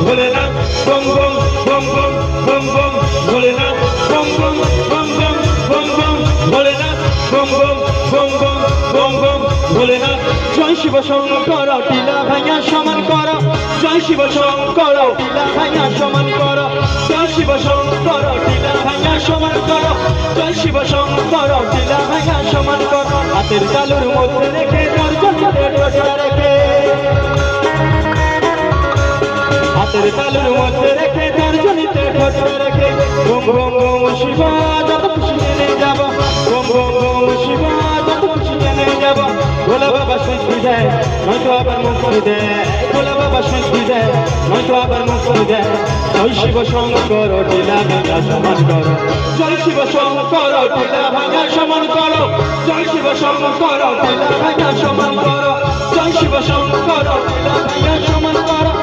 ভোলেনাথ বম বম বম বম বম বম ভোলেনাথ বম বম বম বম বম বম ভোলেনাথ বম বম বম বম বম বম ভোলেনাথ জয় শিব শঙ্কর টিলা ভাইয়া সমান কর জয় শিব শঙ্কর টিলা ভাইয়া সমান কর জয় শিব শঙ্কর টিলা ভাইয়া সমান কর জয় শিব শঙ্কর টিলা ভাইয়া সমান কর হাতের তালুর মধ্যে রেখে দর্শনীতে ঠোঁটটা রেখে হাতের তালুর মধ্যে রেখে দর্শনীতে ঠোঁটটা রেখে বম বম বম শিব যত খুশি এনে যাব বম বম বম শিব যত খুশি এনে যাব ভোলা বাবা শান্তি দেয় নয়তো আবার মুক্তি দেয় ভোলা বাবা শান্তি দেয় নয়তো আবার মুক্তি দেয় জয় শিব শঙ্কর টিলা ভাঙা সমান করো জয় শিব শঙ্কর টিলা ভাঙা সমান করো জয় শিব শঙ্কর টিলা ভাঙা সমান করো জয় শিব শঙ্কর টিলা ভাঙা